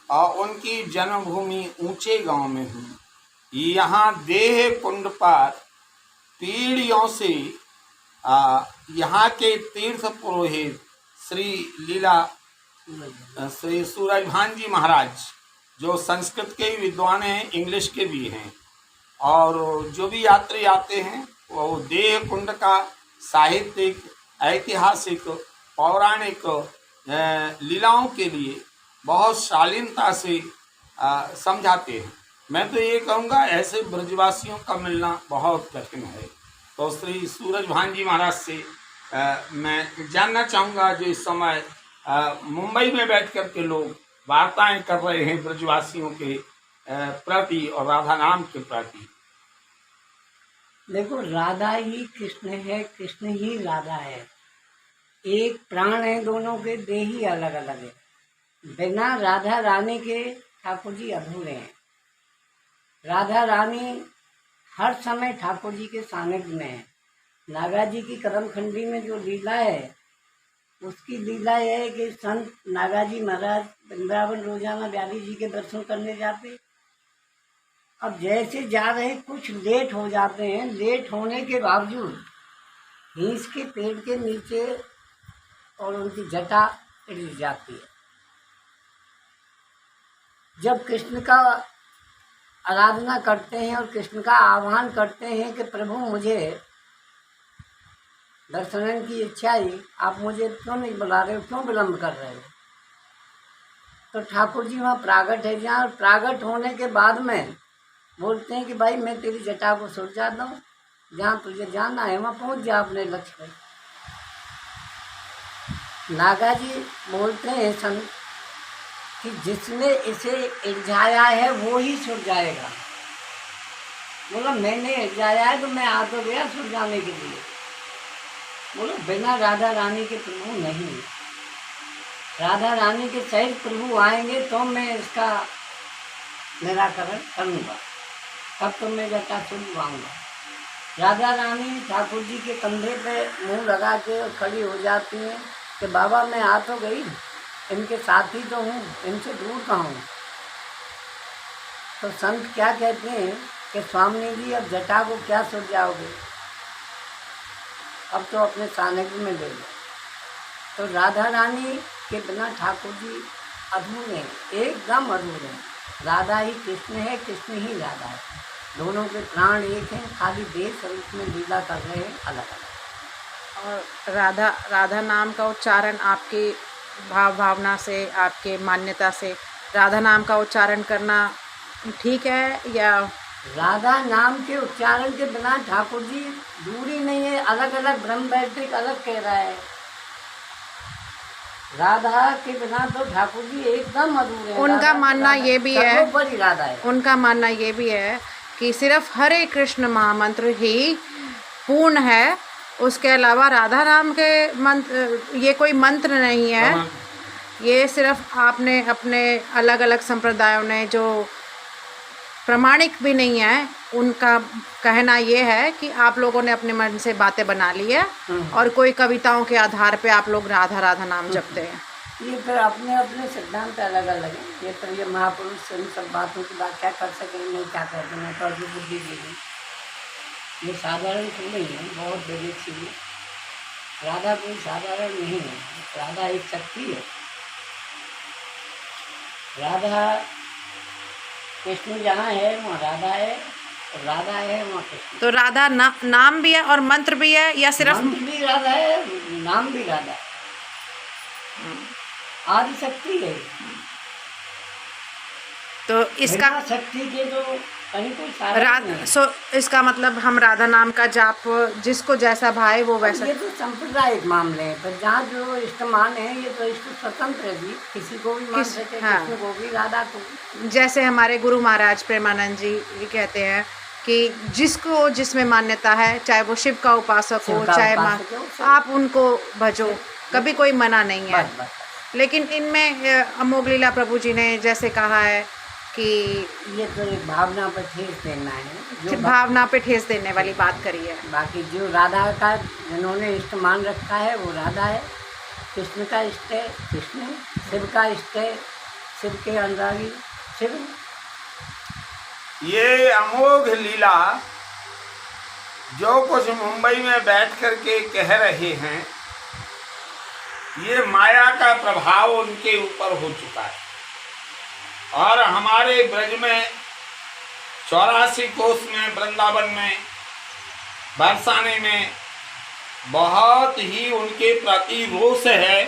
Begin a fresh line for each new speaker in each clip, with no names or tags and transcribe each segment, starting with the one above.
और उनकी जन्मभूमि ऊंचे गांव में हुई। यहाँ देह कुंड पर पीढ़ियों से यहाँ के तीर्थ पुरोहित श्री सूरजभान जी महाराज, जो संस्कृत के विद्वान हैं, इंग्लिश के भी हैं, और जो भी यात्री आते हैं वो देह कुंड का साहित्यिक, ऐतिहासिक, पौराणिक लीलाओं के लिए बहुत शालीनता से समझाते हैं। मैं तो ये कहूँगा ऐसे ब्रजवासियों का मिलना बहुत कठिन है। तो श्री सूरजभान जी महाराज से मैं जानना चाहूँगा, जो इस समय मुंबई में बैठ कर के लोग वार्ताएं कर रहे हैं ब्रजवासियों के प्रति और राधा नाम के प्रति।
देखो, राधा ही कृष्ण है, कृष्ण ही राधा है। एक प्राण है, दोनों के देह ही अलग अलग है। बिना राधा रानी के ठाकुर जी अधूरे हैं। राधा रानी हर समय ठाकुर जी के सानिध्य में है। नागा जी की करमखंडी में जो लीला है, उसकी लीला यह है कि संत नागा जी महाराज वृंदावन रोजाना ब्याली जी के दर्शन करने जाते। अब जैसे जा रहे कुछ लेट हो जाते हैं, लेट होने के बावजूद भैंस के पेड़ के नीचे और उनकी जटा रिझ जाती है। जब कृष्ण का आराधना करते हैं और कृष्ण का आह्वान करते हैं कि प्रभु मुझे दर्शन की इच्छा ही, आप मुझे क्यों नहीं बुला रहे हो, क्यों विलम्ब कर रहे हो, तो ठाकुर जी वहाँ प्रागट है। जहाँ प्रागट होने के बाद में बोलते हैं कि भाई मैं तेरी जटा को सुलझा दूँ, जहाँ तुझे जाना है वहाँ पहुँच जा अपने लक्ष्य पर। नागा जी बोलते हैं संत कि जिसने इसे इल्झाया है वो ही सुलझाएगा। बोला मैंने इल्झाया है तो मैं आ तो गया सुलझाने के लिए। बोलो बिना राधा रानी के प्रभु नहीं, राधा रानी के सहित प्रभु आएंगे तो मैं इसका निराकरण करूँगा, तब तो मैं जटा सुलझाऊँगा। राधा रानी ठाकुर जी के कंधे पे मुंह लगा के खड़ी हो जाती हैं कि बाबा मैं आ तो गई, इनके साथी तो हूँ, इनसे दूर कहाँ हूँ। तो संत क्या कहते हैं कि स्वामी जी अब जटा को क्या सुलझाओगे, अब तो अपने सानिध्य में ले लो। तो राधा रानी के बिना ठाकुर जी अधूरे हैं, एकदम अधूरे हैं। राधा ही कृष्ण है, कृष्ण ही राधा है, दोनों के प्राण एक हैं, खाली देह स्वरूप में लीला कर रहे हैं अलग अलग।
और राधा नाम का उच्चारण आपकी भावना से, आपके मान्यता से राधा नाम का उच्चारण करना ठीक है, या
राधा नाम के उच्चारण के बिना ठाकुर जी दूरी नहीं है, अलग अलग ब्रह्म वैदिक अलग कह रहा है। राधा के बिना तो ठाकुर जी एकदम अधूरे हैं।
उनका मानना ये भी है,
राधा है,
उनका मानना ये भी है कि सिर्फ हरे कृष्ण महामंत्र ही पूर्ण है, उसके अलावा राधा नाम के मंत्र ये कोई मंत्र नहीं है। ये सिर्फ आपने अपने अलग अलग संप्रदायों ने जो प्रमाणिक भी नहीं है, उनका कहना ये है कि आप लोगों ने अपने मन से बातें बना ली है और कोई कविताओं के आधार पे आप लोग राधा राधा नाम जपते हैं।
ये फिर अपने अपने सिद्धांत अलग अलग हैं। ये तो ये महापुरुष इन सब बातों की व्याख्या कर सके नहीं, क्या कहते हैं तो अभी बुद्धि दी गई। ये साधारण तो नहीं है, बहुत बड़ी चीज़ है। राधा कोई साधारण नहीं है, राधा एक शक्ति है। राधा कृष्ण जहाँ है वहाँ राधा है, और राधा है वहाँ कृष्ण।
तो राधा नाम भी है और मंत्र भी है, या सिर्फ
मंत्र भी राधा है, नाम भी राधा है, आदि शक्ति है।
तो इसका
शक्ति के तो कहीं कोई
इसका मतलब हम राधा नाम का जाप जिसको जैसा भाए वो वैसा।
ये तो सांप्रदायिक मामले हैं, पर जहाँ जो इष्टमान है ये तो इष्ट स्वतंत्र है जी, किसी को भी मान सकते हैं,
हाँ।
कृष्ण को भी राधा को।
जैसे हमारे गुरु महाराज प्रेमानंद जी कहते हैं कि जिसको जिसमें मान्यता है, चाहे वो शिव का उपासक हो, चाहे आप उनको भजो, कभी कोई मना नहीं है। लेकिन इनमें अमोघ लीला प्रभु जी ने जैसे कहा है कि
ये तो एक भावना पर ठेस देना है,
जो भावना पे ठेस देने वाली बात करी है।
बाकी जो राधा का जिन्होंने इष्ट मान रखा है वो राधा है, कृष्ण का इष्ट है कृष्ण, शिव का इष्ट है शिव के अंदाजी शिव।
ये अमोघ लीला जो कुछ मुंबई में बैठ कर के कह रहे हैं, ये माया का प्रभाव उनके ऊपर हो चुका है। और हमारे ब्रज में 84 कोस में, वृंदावन में, बरसाने में बहुत ही उनके प्रति रोष है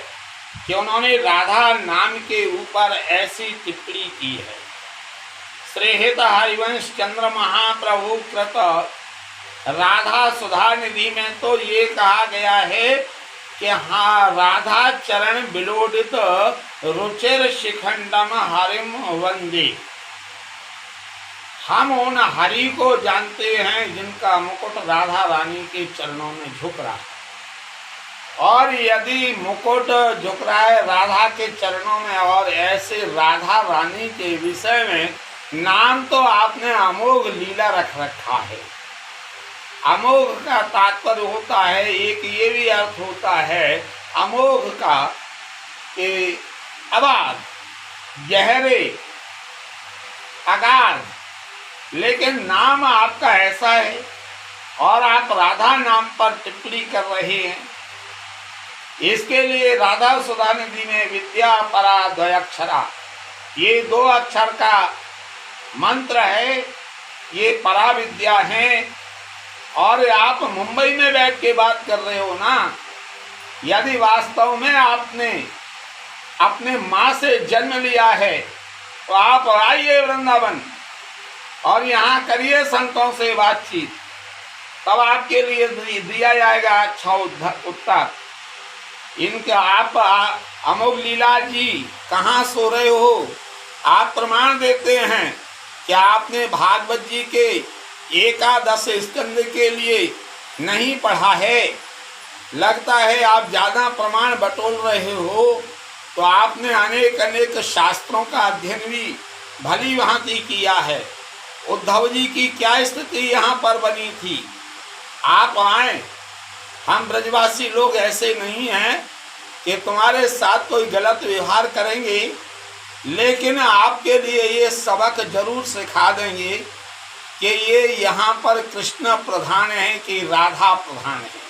कि उन्होंने राधा नाम के ऊपर ऐसी टिप्पणी की है। श्रीहित हरिवंश चंद्र महाप्रभु कृत राधा सुधा निधि में तो ये कहा गया है कि हाँ, राधा चरण विलोडित रुचिर शिखंडम हरिम वंदे। हम उन हरि को जानते हैं जिनका मुकुट राधा रानी के चरणों में झुक रहा है। और यदि मुकुट झुक रहा है राधा के चरणों में, और ऐसे राधा रानी के विषय में नाम तो आपने अमोघ लीला रख रखा है। अमोघ का तात्पर्य होता है, एक ये भी अर्थ होता है अमोघ का कि अबाध, गहरे, अगाध। लेकिन नाम आपका ऐसा है और आप राधा नाम पर टिप्पणी कर रहे हैं। इसके लिए राधा सुधा निधि में विद्या परा द्वयक्षरा, ये 2 अक्षर का मंत्र है, ये परा विद्या है। और आप मुंबई में बैठ के बात कर रहे हो ना। यदि वास्तव में आपने अपने माँ से जन्म लिया है तो आप आइए वृंदावन और यहाँ करिए संतों से बातचीत, तब आपके लिए दिया जाएगा अच्छा उत्तर। इनका आप अमोघ लीला जी कहाँ सो रहे हो? आप प्रमाण देते हैं कि आपने भागवत जी के 11 स्कंद के लिए नहीं पढ़ा है। लगता है आप ज़्यादा प्रमाण बटोर रहे हो, तो आपने अनेक अनेक शास्त्रों का अध्ययन भी भली भांति किया है। उद्धव जी की क्या स्थिति यहाँ पर बनी थी? आप आए, हम ब्रजवासी लोग ऐसे नहीं हैं कि तुम्हारे साथ कोई गलत व्यवहार करेंगे, लेकिन आपके लिए ये सबक जरूर सिखा देंगे कि ये यहाँ पर कृष्ण प्रधान है कि राधा प्रधान है।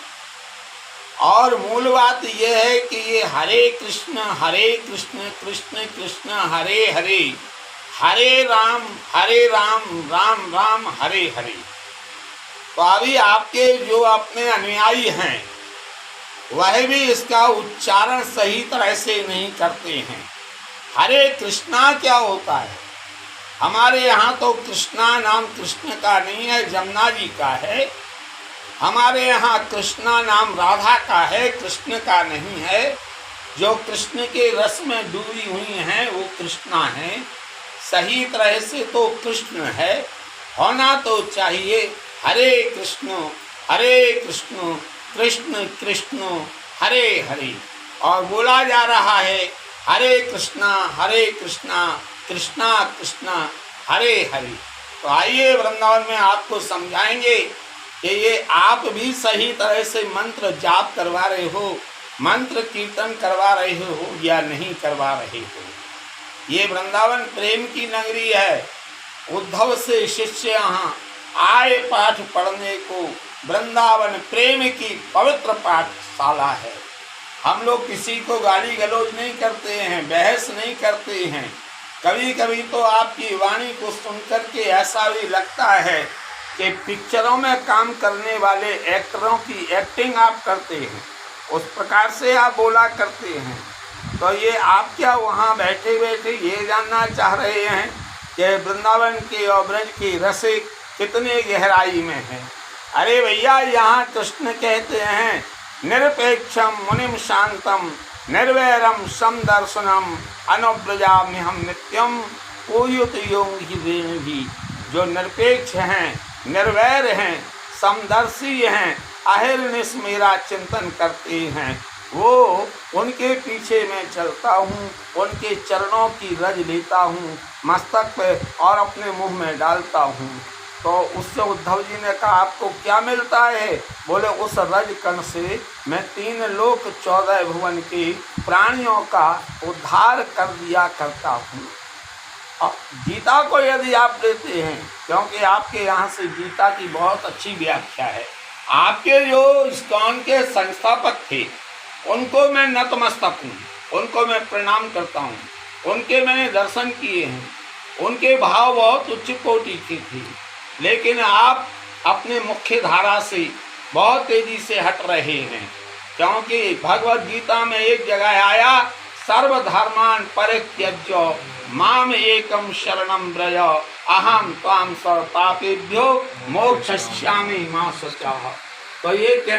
और मूल बात यह है कि ये हरे कृष्ण कृष्ण कृष्ण हरे हरे, हरे राम राम राम हरे हरे। तो अभी आपके जो अपने अनुयायी हैं वह भी इसका उच्चारण सही तरह से नहीं करते हैं। हरे कृष्णा क्या होता है? हमारे यहाँ तो कृष्णा नाम कृष्ण का नहीं है, जमुना जी का है। हमारे यहाँ कृष्णा नाम राधा का है, कृष्ण का नहीं है। जो कृष्ण के रस में डूबी हुई हैं वो कृष्णा हैं। सही तरह से तो कृष्ण है, होना तो चाहिए हरे कृष्ण कृष्ण कृष्ण हरे हरे। और बोला जा रहा है हरे कृष्णा कृष्णा कृष्णा हरे हरे। तो आइए वृंदावन में आपको समझाएंगे कि ये आप भी सही तरह से मंत्र जाप करवा रहे हो, मंत्र कीर्तन करवा रहे हो या नहीं करवा रहे हो। ये वृंदावन प्रेम की नगरी है। उद्धव से शिष्य यहाँ आए पाठ पढ़ने को। वृंदावन प्रेम की पवित्र पाठशाला है। हम लोग किसी को गाली गलौज नहीं करते हैं, बहस नहीं करते हैं। कभी कभी तो आपकी वाणी को सुनकर के ऐसा भी लगता है कि पिक्चरों में काम करने वाले एक्टरों की एक्टिंग आप करते हैं, उस प्रकार से आप बोला करते हैं। तो ये आप क्या वहाँ बैठे बैठे ये जानना चाह रहे हैं कि वृंदावन के और ब्रज की रसिक कितने गहराई में है? अरे भैया, यहाँ कृष्ण कहते हैं निरपेक्षम मुनिम शांतम निर्वैरम समदर्शनम अनुव्रजामि हम नित्यम कोयुत योग ही। जो निरपेक्ष हैं, निर्वैर हैं, समदर्शी हैं, अहिर्निश मेरा चिंतन करते हैं, वो उनके पीछे मैं चलता हूँ, उनके चरणों की रज लेता हूँ मस्तक पे और अपने मुंह में डालता हूँ। तो उससे उद्धव जी ने कहा आपको क्या मिलता है? बोले उस रज कण से मैं 3 लोक 14 भुवन के प्राणियों का उद्धार कर दिया करता हूँ। अब गीता को यदि आप लेते हैं, क्योंकि आपके यहाँ से गीता की बहुत अच्छी व्याख्या है, आपके जो इस्कॉन के संस्थापक थे उनको मैं नतमस्तक हूँ, उनको मैं प्रणाम करता हूँ, उनके मैंने दर्शन किए हैं, उनके भाव बहुत उच्च कोटि के थे। लेकिन आप अपने मुख्य धारा से बहुत तेजी से हट रहे हैं, क्योंकि भगवद गीता में एक जगह आया सर्वधर्मान परित्यज्य माम एकम शरणम व्रज अहम त्वाम सर्व पापेभ्यो मोक्षयिष्यामि मा शुचः। तो ये कहने